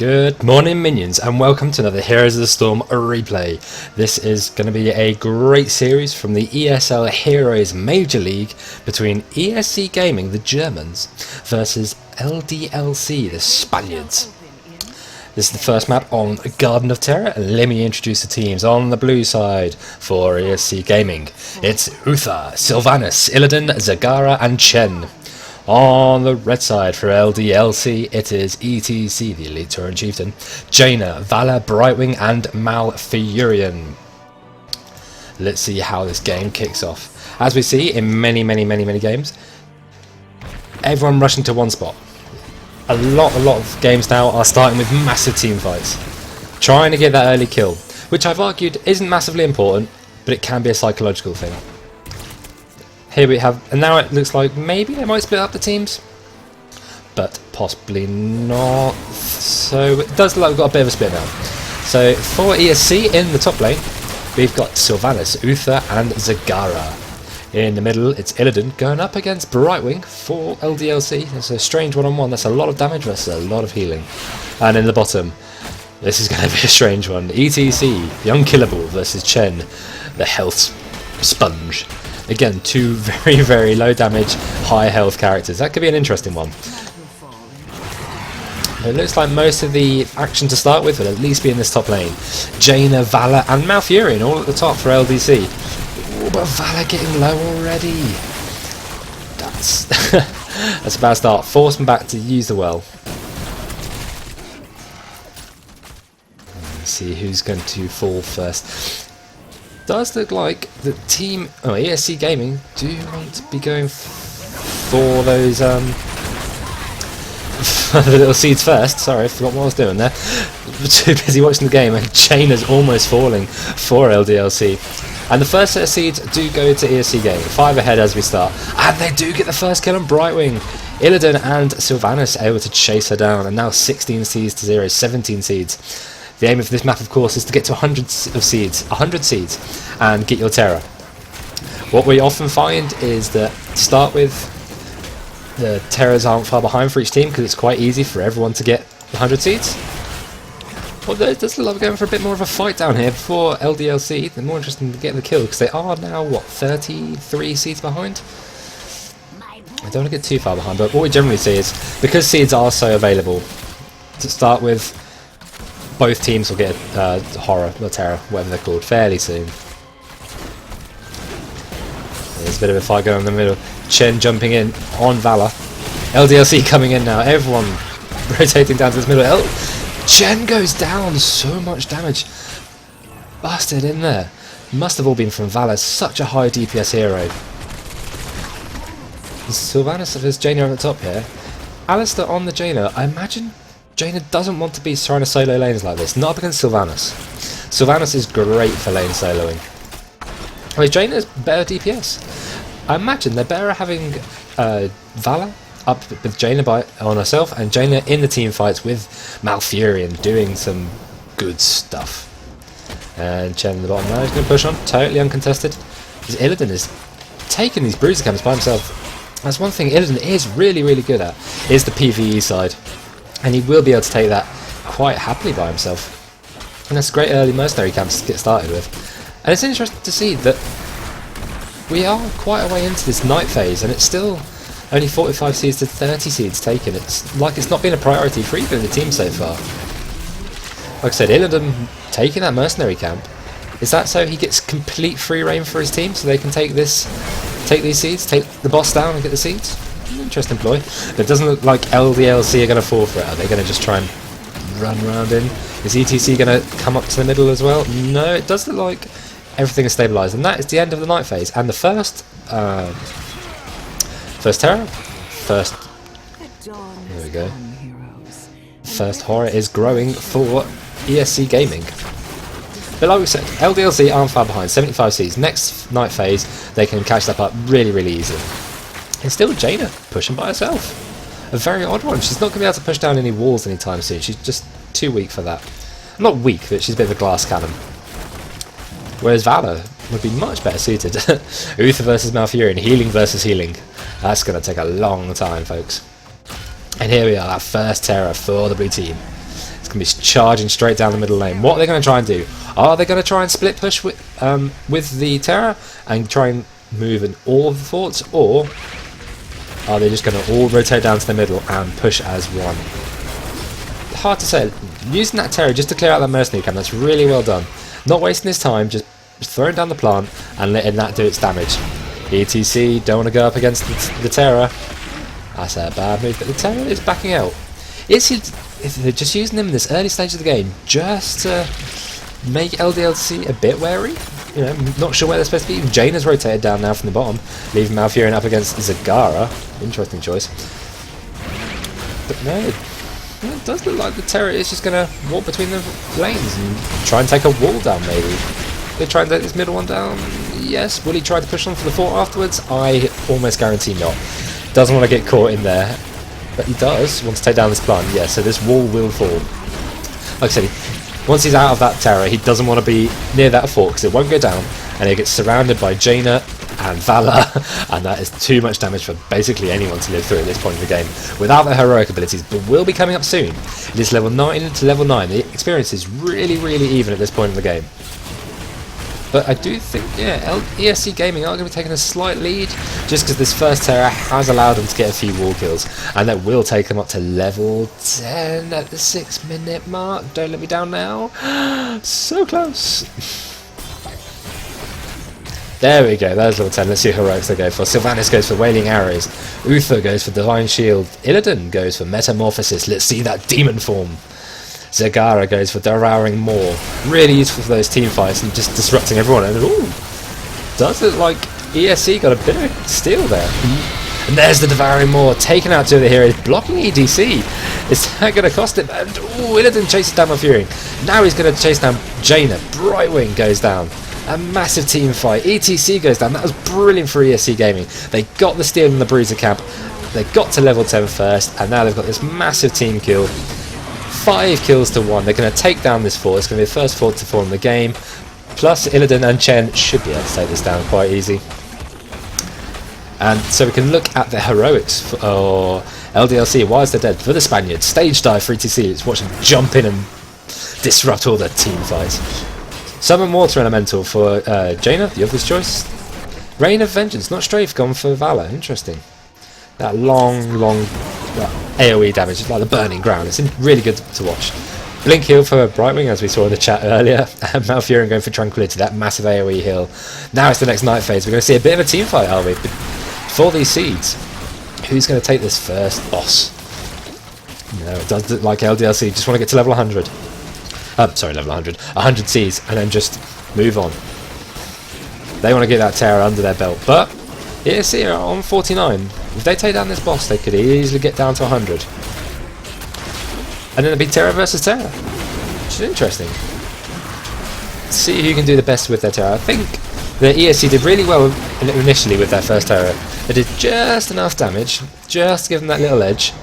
Good morning, minions, and welcome to another Heroes of the Storm replay. This is going to be a great series from the ESL Heroes Major League between ESC Gaming, the Germans, versus LDLC, the Spaniards. This is the first map on Garden of Terror, and let me introduce the teams. On the blue side for ESC Gaming, it's Uther, Sylvanus, Illidan, Zagara and Chen. On the red side for LDLC, it is ETC, the Elite Tauren Chieftain, Jaina, Valor, Brightwing and Malfurion. Let's see how this game kicks off. As we see in many games, everyone rushing to one spot. A lot of games now are starting with massive team fights, trying to get that early kill, which I've argued isn't massively important, but it can be a psychological thing. Here we have, and now it looks like maybe they might split up the teams, but possibly not. So it does look like we've got a bit of a split now. So for ESC in the top lane, we've got Sylvanus, Uther and Zagara. In the middle, it's Illidan going up against Brightwing for LDLC. It's a strange one-on-one. That's a lot of damage versus a lot of healing. And in the bottom, this is going to be a strange one. ETC, the Unkillable versus Chen, the Health Sponge. Again, two very low damage, high health characters. That could be an interesting one. It looks like most of the action to start with will at least be in this top lane. Jaina, Valor and Malfurion all at the top for LDC. Ooh, but Valor getting low already. That's that's a bad start. Force them back to use the well. Let's see who's going to fall first. Does look like the team, ESC Gaming, do want to be going for those the little seeds first. Sorry, I forgot what I was doing there. Too busy watching the game, and Jaina's almost falling for LDLC. And the first set of seeds do go to ESC Gaming, 5 ahead as we start, and they do get the first kill on Brightwing. Illidan and Sylvanus able to chase her down, and now 16 seeds to 0, 17 seeds. The aim of this map, of course, is to get to 100 seeds, and get your Terror. What we often find is that to start with, the Terrors aren't far behind for each team because it's quite easy for everyone to get 100 seeds. Although it does look like we're going for a bit more of a fight down here for LDLC. They're more interested in getting the kill because they are now, what, 33 seeds behind? I don't want to get too far behind, but what we generally see is, because seeds are so available, to start with, both teams will get Horror or Terror, whatever they're called, fairly soon. There's a bit of a fight going on in the middle. Chen jumping in on Valor. LDLC coming in now. Everyone rotating down to this middle. Chen goes down. So much damage. Busted in there. Must have all been from Valor. Such a high DPS hero. Sylvanus has Jaina on the top here. Alistair on the Jaina. I imagine Jaina doesn't want to be trying to solo lanes like this, not up against Sylvanus. Sylvanus is great for lane soloing. I mean, Jaina's better DPS. I imagine they're better having Valor up with Jaina on herself, and Jaina in the team fights with Malfurion doing some good stuff. And Chen in the bottom now is going to push on, totally uncontested. Because Illidan is taking these bruiser camps by himself. That's one thing Illidan is really good at, is the PvE side. And he will be able to take that quite happily by himself. And that's a great early mercenary camp to get started with. And it's interesting to see that we are quite a way into this night phase, and it's still only 45 seeds to 30 seeds taken. It's like it's not been a priority for either of the teams so far. Like I said, Illidan taking that mercenary camp, is that so he gets complete free reign for his team, so they can take these seeds, take the boss down and get the seeds? Interesting ploy. It doesn't look like LDLC are going to fall for it. Are they going to just try and run around in? Is ETC going to come up to the middle as well? No, it does look like everything is stabilised, and that is the end of the night phase. And the first Terror, there we go. First Horror is growing for ESC Gaming. But like we said, LDLC aren't far behind, 75 seeds. Next night phase, they can catch that up really easily. And still Jaina pushing by herself. A very odd one. She's not going to be able to push down any walls anytime soon. She's just too weak for that. Not weak, but she's a bit of a glass cannon. Whereas Valor would be much better suited. Uther versus Malfurion, healing versus healing. That's going to take a long time, folks. And here we are, that first Terror for the blue team. It's going to be charging straight down the middle lane. What are they going to try and do? Are they going to try and split push with the Terra and try and move in all of the forts, or are they just going to all rotate down to the middle and push as one? Hard to say. Using that Terra just to clear out that mercenary camp, that's really well done. Not wasting his time, just throwing down the plant and letting that do its damage. ETC, don't want to go up against the Terra. That's a bad move, but the Terra is backing out. Is they just using him in this early stage of the game just to make LDLC a bit wary? You know, not sure where they're supposed to be. Even Jaina's rotated down now from the bottom, leaving Malfurion up against Zagara. Interesting choice. But no, it does look like the Terra is just going to walk between the lanes and try and take a wall down, maybe. They try and take this middle one down. Yes. Will he try to push on for the fort afterwards? I almost guarantee not. Doesn't want to get caught in there. But he does want to take down this plant. Yeah, so this wall will fall. Like I said, once he's out of that Terra, he doesn't want to be near that fort because it won't go down. And he gets surrounded by Jaina and Valor, and that is too much damage for basically anyone to live through at this point in the game without their heroic abilities, but will be coming up soon. It is level 9 to level 9. The experience is really, really even at this point in the game. But I do think, yeah, ESC Gaming are going to be taking a slight lead just because this first Terra has allowed them to get a few wall kills, and that will take them up to level 10 at the 6-minute mark. Don't let me down now. So close. There we go, there's level 10. Let's see who heroics they go for. Sylvanas goes for Wailing Arrows. Uther goes for Divine Shield. Illidan goes for Metamorphosis. Let's see that demon form. Zagara goes for Devouring Maw. Really useful for those team fights and just disrupting everyone. And ooh, does look like ESC got a bit of steal there. And there's the Devouring Maw, taking out two of the heroes, blocking EDC. Is that going to cost him? And ooh, Illidan chases down Malfurion. Now he's going to chase down Jaina. Brightwing goes down. A massive team fight. ETC goes down. That was brilliant for ESC Gaming. They got the steal in the Bruiser camp. They got to level 10 first, and now they've got this massive team kill. 5 kills to 1. They're going to take down this fort. It's going to be the first fort to fall in the game. Plus, Illidan and Chen should be able to take this down quite easy. And so we can look at the heroics for LDLC. Why is they dead? For the Spaniards. Stage dive for ETC. Let's watch them jump in and disrupt all their team fights. Summon Water Elemental for Jaina, the obvious choice. Rain of Vengeance, not Strafe, gone for Valor. Interesting. That long AoE damage, it's like the burning ground. It's really good to watch. Blink heal for Brightwing, as we saw in the chat earlier. And Malfurion going for Tranquility, that massive AoE heal. Now it's the next night phase. We're going to see a bit of a team fight, are we? But for these seeds, who's going to take this first boss? No, it does look like LDLC. Just want to get to level 100. Sorry, level 100. 100 seeds, and then just move on. They want to get that Terra under their belt. But ESC are on 49. If they take down this boss, they could easily get down to 100. And then it'd be Terra versus Terra, which is interesting. See who can do the best with their Terra. I think the ESC did really well initially with their first Terra. They did just enough damage, just to give them that little edge,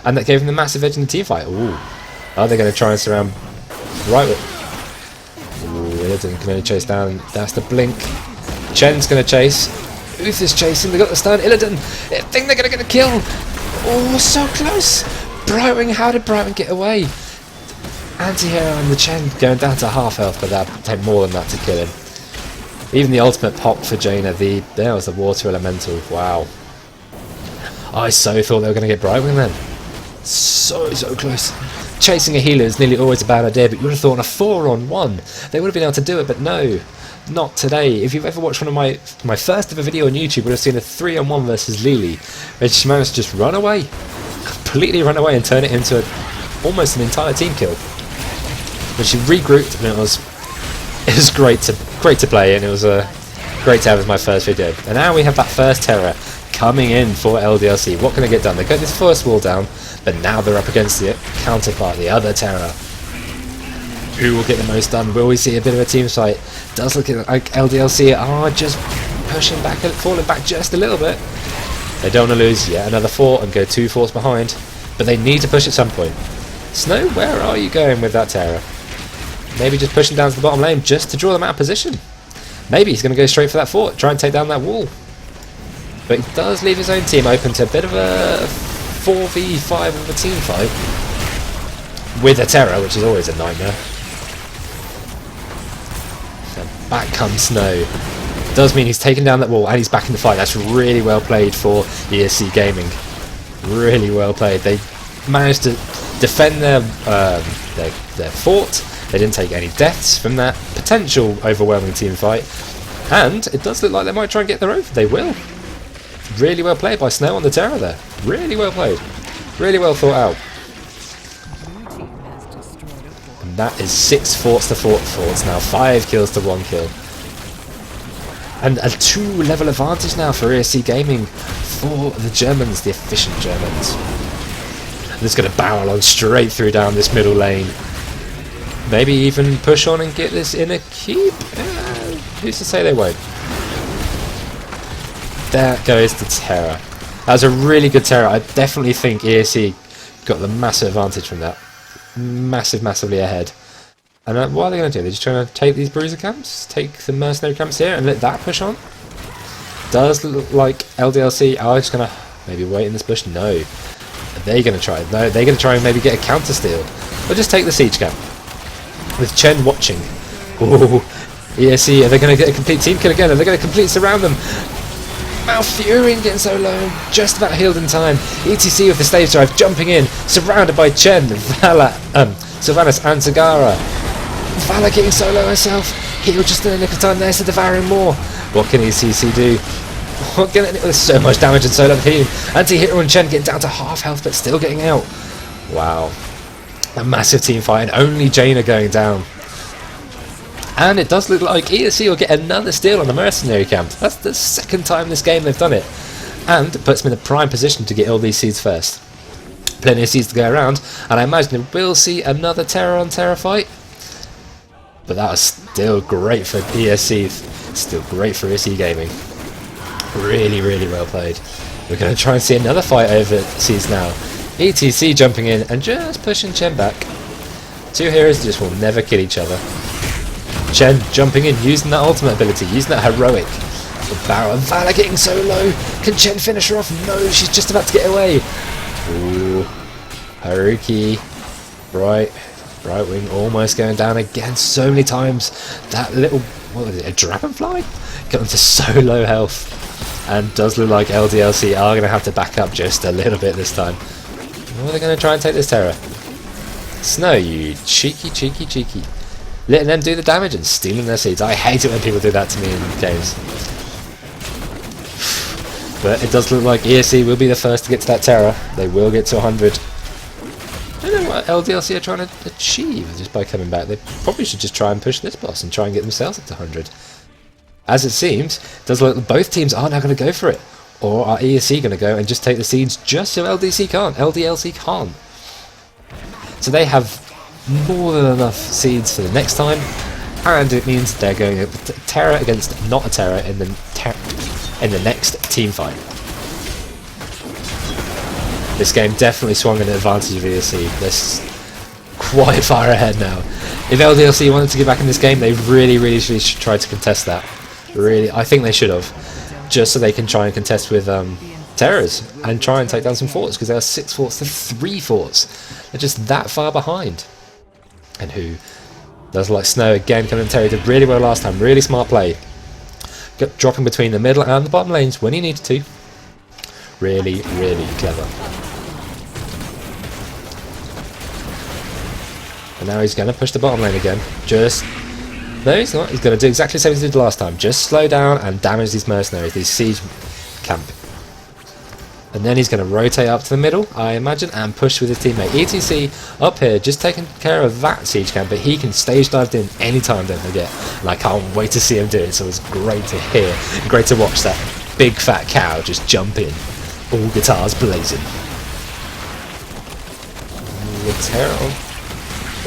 and that gave them the massive edge in the team fight. Ooh. Are they going to try and surround Brightwing? Ooh, Illidan can only chase down. That's the blink. Chen's going to chase. Uther's chasing, they got the stun. Illidan, I think they're going to get a kill. Oh, so close. Brightwing, how did Brightwing get away? Anti-hero and the Chen going down to half health, but that would take more than that to kill him. Even the ultimate pop for Jaina, there was the Water Elemental. Wow. I so thought they were going to get Brightwing then. So close. Chasing a healer is nearly always a bad idea, but you would have thought on a 4-on-1 they would have been able to do it, but no. Not today. If you've ever watched one of my first ever video on YouTube, you would have seen a 3-on-1 versus Lily, where she managed to just run away, completely run away, and turn it into almost an entire team kill. But she regrouped, and it was great to play, and it was great to have as my first video. And now we have that first Terra coming in for LDLC. What can they get done? They got this first wall down, but now they're up against the counterpart, the other Terra. Who will get the most done? Will we see a bit of a team fight? Does look like LDLC are just pushing back and falling back just a little bit. They don't want to lose yet another fort and go 2 forts behind, but they need to push at some point. Snow, where are you going with that Terra? Maybe just pushing down to the bottom lane just to draw them out of position. Maybe he's going to go straight for that fort, try and take down that wall. But he does leave his own team open to a bit of a 4v5 of a team fight. with a Terror, which is always a nightmare. And back comes Snow. Does mean he's taken down that wall and he's back in the fight. That's really well played for ESC Gaming. Really well played. They managed to defend their fort. They didn't take any deaths from that potential overwhelming team fight. And it does look like they might try and get their own. They will. Really well played by Snow on the Terror there. Really well played. Really well thought out. And that is 6 forts to 4 forts now. 5 kills to 1 kill. And a 2 level advantage now for ESC Gaming for the Germans, the efficient Germans. And it's going to barrel on straight through down this middle lane. Maybe even push on and get this in a keep. Who's to say they won't? There goes the Terror. That was a really good Terror. I definitely think ESC got the massive advantage from that. Massively ahead. And what are they going to do? They're just trying to take these bruiser camps, take the mercenary camps here, and let that push on. Does look like LDLC are just going to maybe wait in this bush. No, are they going to try? No, they're going to try and maybe get a counter steal, or just take the siege camp with Chen watching. Ooh, ESC, are they going to get a complete team kill again? Are they going to completely surround them? Malfurion getting so low, just about healed in time. ETC with the stage drive, jumping in, surrounded by Chen, Vala, Sylvanas and Sagara. Vala getting solo herself, healed just in the nick of time there, so devouring more. What can ECC do? What can there's so much damage and solo healing. Anti-hero and Chen getting down to half health but still getting out. Wow. A massive team fight and only Jaina going down. And it does look like ESC will get another steal on the mercenary camp. That's the 2nd time this game they've done it. And it puts them in a prime position to get all these seeds first. Plenty of seeds to go around, and I imagine we'll see another Terror on Terror fight. But that was still great for ESC, still great for ESC Gaming. Really well played. We're going to try and see another fight over seeds now. ETC jumping in and just pushing Chen back. 2 heroes just will never kill each other. Chen jumping in, using that ultimate ability, using that heroic. The barrel of Vala getting so low. Can Chen finish her off? No, she's just about to get away. Ooh, Haruki, right wing almost going down again so many times. That little, what was it, a dragonfly? Got into so low health. And does look like LDLC are going to have to back up just a little bit this time. Or are they going to try and take this Terror? Snow, you cheeky. Letting them do the damage and stealing their seeds. I hate it when people do that to me in games. But it does look like ESC will be the first to get to that Terror. They will get to 100. I don't know what LDLC are trying to achieve just by coming back. They probably should just try and push this boss and try and get themselves up to 100. As it seems, it does look like both teams are now going to go for it. Or are ESC going to go and just take the seeds just so LDLC can't? So they have more than enough seeds for the next time, and it means they're going Terror against not a Terror in the next team fight. This game definitely swung in advantage of ESC. They're quite far ahead now. If LDLC wanted to get back in this game, they really should try to contest that. Really, I think they should have, just so they can try and contest with Terrors and try and take down some forts, because there are 6 forts to 3 forts. They're just that far behind. And who does like Snow again coming in Terror, did really well last time, really smart play. Dropping between the middle and the bottom lanes when he needed to. Really clever. And now he's going to push the bottom lane again. No, he's not. He's going to do exactly the same as he did last time. Just slow down and damage these mercenaries, these siege camp. And then he's going to rotate up to the middle, I imagine, and push with his teammate. ETC up here, just taking care of that siege camp, but he can stage dive in anytime, don't forget. And I can't wait to see him do it, so it's great to hear, great to watch that big fat cow just jump in. All guitars blazing. The Terror.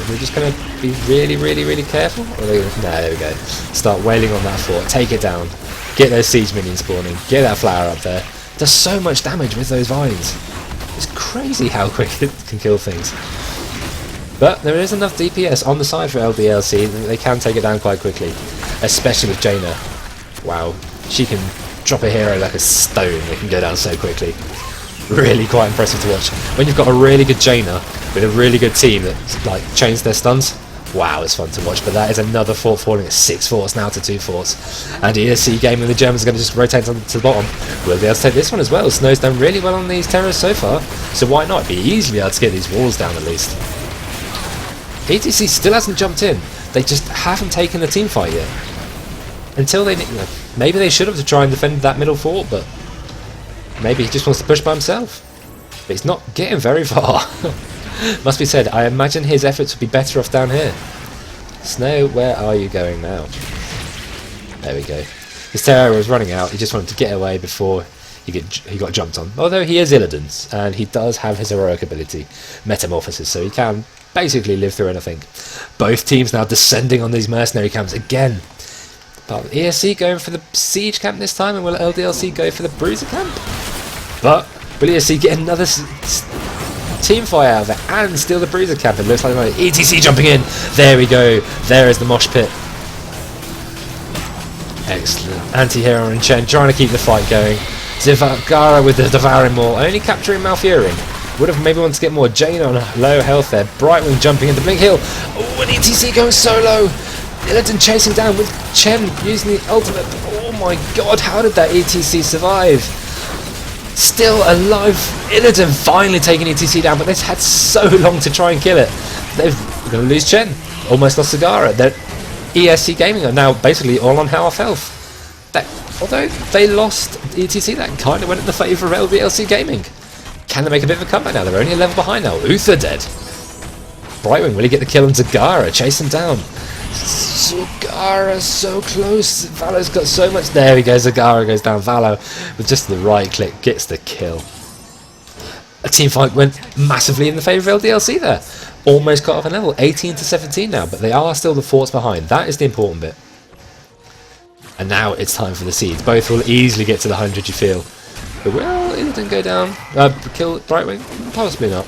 We're just going to be really careful? Or are they gonna, no, there we go. Start wailing on that fort, take it down, get those siege minions spawning, get that flower up there. Does so much damage with those vines. It's crazy how quick it can kill things. But there is enough DPS on the side for LDLC that they can take it down quite quickly. Especially with Jaina. Wow, she can drop a hero like a stone. They can go down so quickly. Really quite impressive to watch. When you've got a really good Jaina with a really good team that like chains their stuns, wow, it's fun to watch. But that is another fort falling at 6 forts now to 2 forts. And ESC Gaming, the Germans, are going to just rotate on to the bottom. We'll be able to take this one as well. Snow's done really well on these terrors so far, so why not? Be easily able to get these walls down at least. ETC still hasn't jumped in. They just haven't taken the team fight yet. Until they, maybe they should have to try and defend that middle fort, but maybe he just wants to push by himself. But he's not getting very far. Must be said, I imagine his efforts would be better off down here. Snow, where are you going now? There we go. His terror was running out. He just wanted to get away before he got jumped on. Although he is Illidan's, and he does have his heroic ability, Metamorphosis, so he can basically live through anything. Both teams now descending on these mercenary camps again. But ESC going for the siege camp this time, and will LDLC go for the bruiser camp? But will ESC get another team fight out of it and steal the bruiser camp? It looks like ETC jumping in. There we go. There is the mosh pit. Excellent. Anti-hero and Chen trying to keep the fight going. Zivagara with the devouring maul, only capturing Malfurion. Would have maybe wanted to get more. Jane on low health there. Brightwing jumping into Blink Hill. Oh, and ETC going solo. Illidan chasing down with Chen using the ultimate. Oh my god, how did that ETC survive? Still alive. Illidan finally taking ETC down, but they've had so long to try and kill it. They're going to lose Chen. Almost lost Sagara. They're ESC Gaming are now basically all on half health. Although they lost ETC, that kind of went in the favour of LDLC Gaming. Can they make a bit of a comeback now? They're only a level behind now. Uther dead. Brightwing, will he get the kill on Zagara? Chase him down. Zagara so close. Valo's got so much. There he goes. Zagara goes down. Valo with just the right click gets the kill. A team fight went massively in the favour of LDLC there. Almost cut off a level. 18 to 17 now, but they are still the forts behind. That is the important bit. And now it's time for the siege. Both will easily get to the 100, you feel. But will Illidan go down? Kill Brightwing? Possibly not.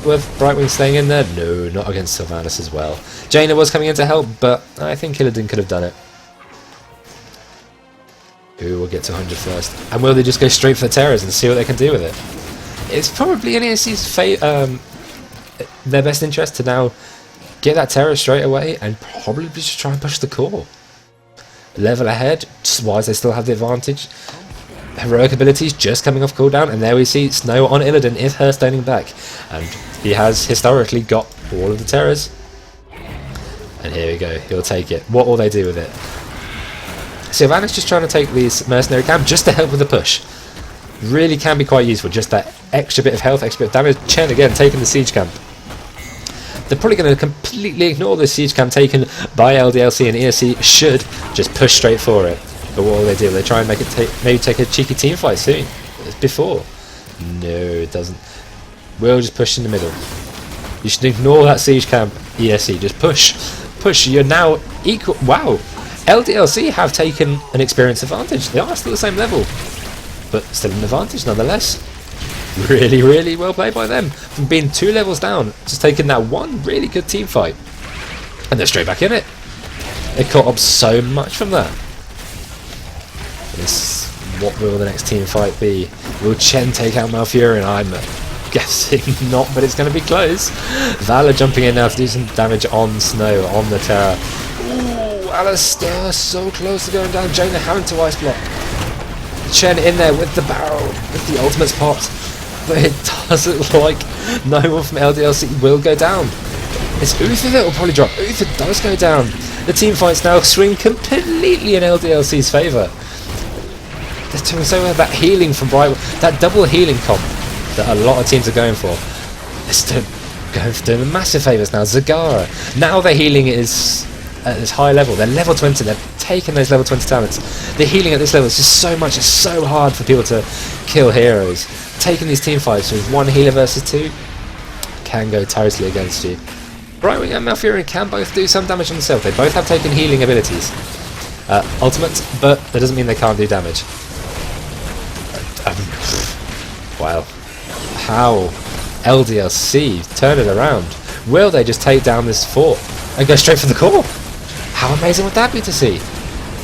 Worth Brightwing staying in there? No, not against Sylvanas as well. Jaina was coming in to help, but I think Illidan could have done it. Who will get to 100 first? And will they just go straight for the terrors and see what they can do with it? It's probably in ESC's their best interest to now get that terror straight away and probably just try and push the core. Level ahead, wise they still have the advantage. Heroic abilities just coming off cooldown, and there we see Snow on Illidan if her standing back, and he has historically got all of the terrors. And here we go, he'll take it. What will they do with it? Sylvanas just trying to take these mercenary camp just to help with the push. Really can be quite useful, just that extra bit of health, extra bit of damage. Chen again taking the siege camp. They're probably going to completely ignore the siege camp taken by LDLC, and ESC should just push straight for it. But what will they do? They try and make it maybe take a cheeky team fight soon. As before. No, it doesn't. We'll just push in the middle. You should ignore that siege camp, ESC. Just push. Push. You're now equal. Wow. LDLC have taken an experience advantage. They are still the same level. But still an advantage nonetheless. Really, really well played by them. From being 2 levels down, just taking that one really good team fight. And they're straight back in it. They caught up so much from that. What will the next team fight be? Will Chen take out Malfurion? I'm guessing not, but it's going to be close. Valor jumping in now to do some damage on Snow, on the Terror. Ooh, Alistair so close to going down. Jaina having to ice block. Chen in there with the barrel, with the ultimates popped. But it does look like no one from LDLC will go down. It's Uther that will probably drop. Uther does go down. The team fights now swing completely in LDLC's favour. They're doing so well. That healing from Brightwing, that double healing comp that a lot of teams are going for. They're still doing them massive favours now. Zagara. Now their healing is at this high level. They're level 20. They're taking those level 20 talents. The healing at this level is just so much. It's so hard for people to kill heroes. Taking these team fights with 1 healer versus 2 can go totally against you. Brightwing and Malfurion can both do some damage on themselves. They both have taken healing abilities. Ultimate, but that doesn't mean they can't do damage. Wow. How LDLC turn it around. Will they just take down this fort and go straight for the core? How amazing would that be to see?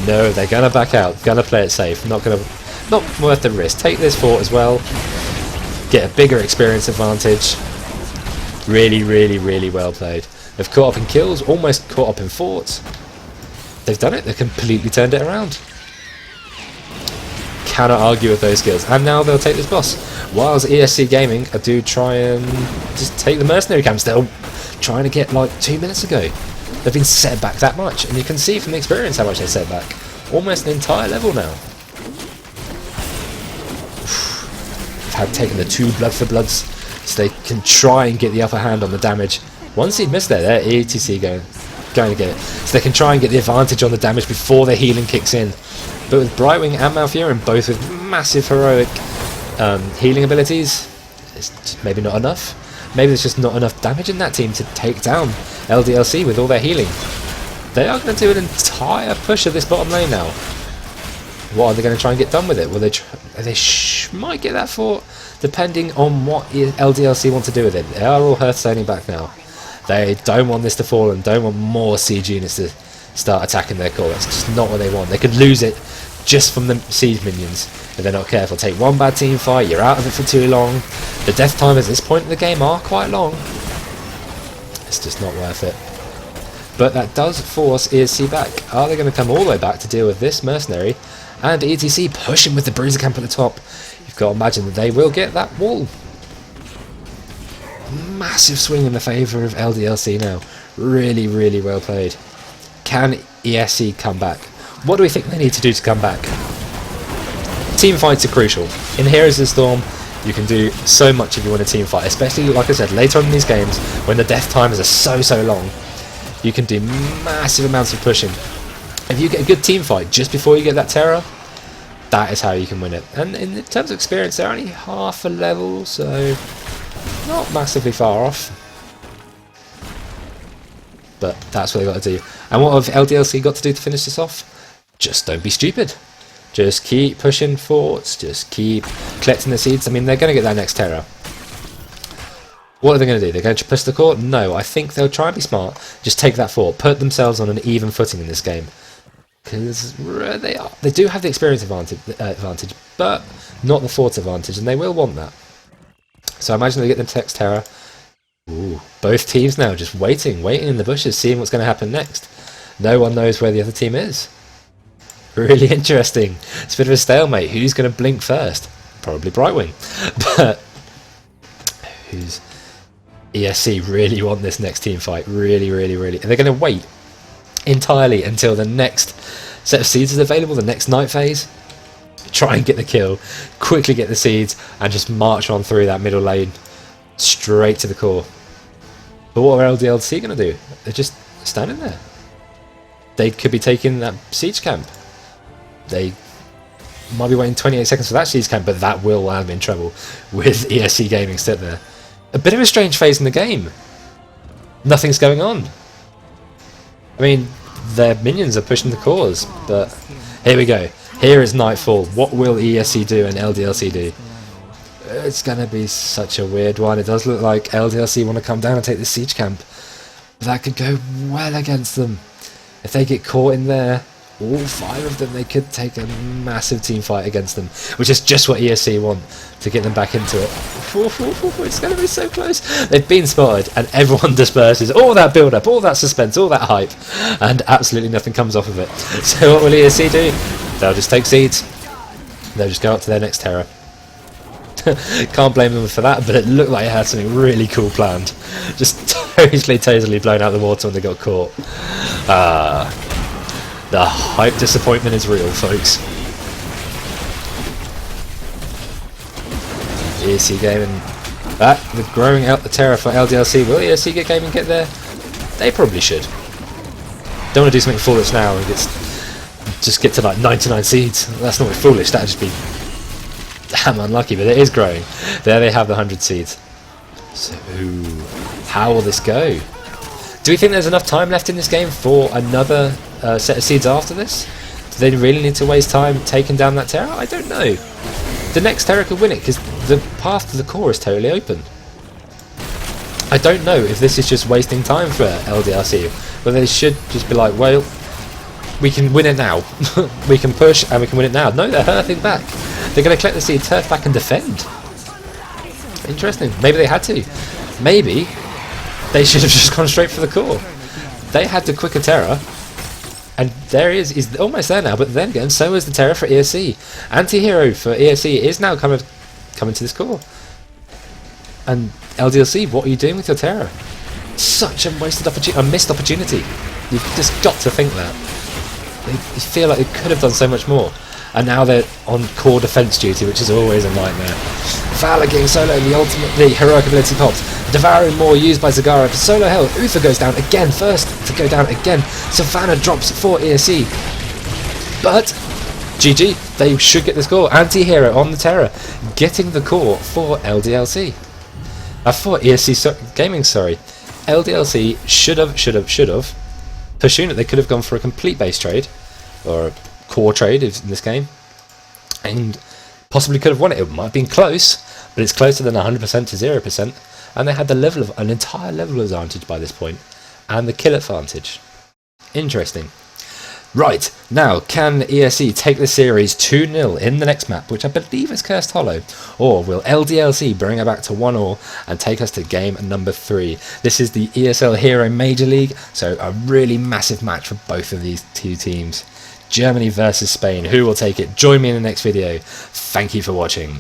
No, they're going to back out. Going to play it safe. Not going to not worth the risk. Take this fort as well. Get a bigger experience advantage. Really, really, really well played. They've caught up in kills, almost caught up in forts. They've done it. They've completely turned it around. Cannot argue with those skills. And now they'll take this boss. Whilst ESC Gaming do try and just take the mercenary camps. They're trying to get like 2 minutes ago. They've been set back that much. And you can see from the experience how much they set back. Almost an entire level now. They've had taken the 2 blood for bloods. So they can try and get the upper hand on the damage. 1 seed missed there. They're ETC going to get it. So they can try and get the advantage on the damage before the healing kicks in. But with Brightwing and Malfurion, both with massive heroic healing abilities, it's maybe not enough. Maybe there's just not enough damage in that team to take down LDLC with all their healing. They are going to do an entire push of this bottom lane now. What are they going to try and get done with it? Well, they might get that fort, depending on what LDLC want to do with it. They are all Hearthstoning back now. They don't want this to fall and don't want more siege units to start attacking their core. That's just not what they want. They could lose it just from the siege minions if they're not careful. Take one bad team fight, you're out of it for too long. The death timers at this point in the game are quite long. It's just not worth it. But that does force ESC back. Are they going to come all the way back to deal with this mercenary? And ETC pushing with the bruiser camp at the top. You've got to imagine that they will get that wall. Massive swing in the favour of LDLC now. Really, really well played. Can ESC come back? What do we think they need to do to come back? Team fights are crucial. In Heroes of the Storm, you can do so much if you want a team fight, especially, like I said, later on in these games, when the death timers are so long. You can do massive amounts of pushing. If you get a good team fight just before you get that terror, that is how you can win it. And in terms of experience, they're only half a level, so not massively far off. But that's what they got to do. And what have LDLC got to do to finish this off? Just don't be stupid. Just keep pushing forts. Just keep collecting the seeds. I mean, they're going to get that next terror. What are they going to do? They're going to push the core? No, I think they'll try and be smart. Just take that fort. Put themselves on an even footing in this game. Because they do have the experience advantage, but not the fort advantage, and they will want that. So I imagine they get the next terror. Ooh, both teams now just waiting in the bushes, seeing what's going to happen next. No one knows where the other team is. Really interesting. It's a bit of a stalemate. Who's going to blink first? Probably Brightwing. But who's... ESC really want this next team fight. Really, really, really. And they're going to wait entirely until the next set of seeds is available, the next night phase. Try and get the kill, quickly get the seeds, and just march on through that middle lane straight to the core. But what are LDLC going to do? They're just standing there. They could be taking that siege camp. They might be waiting 28 seconds for that siege camp, but that will land them in trouble with ESC Gaming set there. A bit of a strange phase in the game. Nothing's going on. I mean, their minions are pushing the cores, but here we go. Here is Nightfall. What will ESC do and LDLC do? It's going to be such a weird one. It does look like LDLC want to come down and take the siege camp. But that could go well against them. If they get caught in there, all 5 of them, they could take a massive team fight against them, which is just what ESC want, to get them back into it. It's going to be so close. They've been spotted, and everyone disperses. All that build-up, all that suspense, all that hype, and absolutely nothing comes off of it. So what will ESC do? They'll just take seeds. They'll just go up to their next terror. Can't blame them for that, but it looked like it had something really cool planned. Just totally blown out the water when they got caught. The hype disappointment is real, folks. ESC Gaming back with growing out the terror for LDLC. Will ESC Gaming get there? They probably should. Don't want to do something foolish now and just get to like 99 seeds. That's not really foolish, that'd just be damn unlucky, but it is growing. There they have the 100 seeds. So, how will this go? Do we think there's enough time left in this game for another set of seeds after this? Do they really need to waste time taking down that terror? I don't know. The next terror could win it, because the path to the core is totally open. I don't know if this is just wasting time for LDLC, but they should just be like, well, we can win it now. We can push and we can win it now. No, they're hurting back. They're going to collect the seed, turf back and defend. Interesting. Maybe they had to. Maybe they should have just gone straight for the core. They had the quicker Terror. And there he is. He's almost there now. But then again, so is the Terror for ESC. Anti-hero for ESC is now coming to this core. And LDLC, what are you doing with your Terror? Such a wasted opportunity, a missed opportunity. You've just got to think that. They feel like they could have done so much more. And now they're on core defense duty, which is always a nightmare. Fowler getting solo in the heroic ability pops. Devouring Maw used by Zagara for solo health. Uther goes down again, first to go down again. Savannah drops for ESC. But GG, they should get the score. Anti-hero on the Terror, getting the core for LDLC. For ESC Gaming, sorry. LDLC should have. Pursuing it, they could have gone for a complete base trade, or a core trade in this game, and possibly could have won it. It might have been close, but it's closer than 100% to 0%, and they had an entire level advantage by this point, and the kill advantage. Interesting. Right, now, can ESC take the series 2-0 in the next map, which I believe is Cursed Hollow, or will LDLC bring it back to 1-1 and take us to game number 3? This is the ESL Hero Major League, so a really massive match for both of these two teams. Germany versus Spain, who will take it? Join me in the next video. Thank you for watching.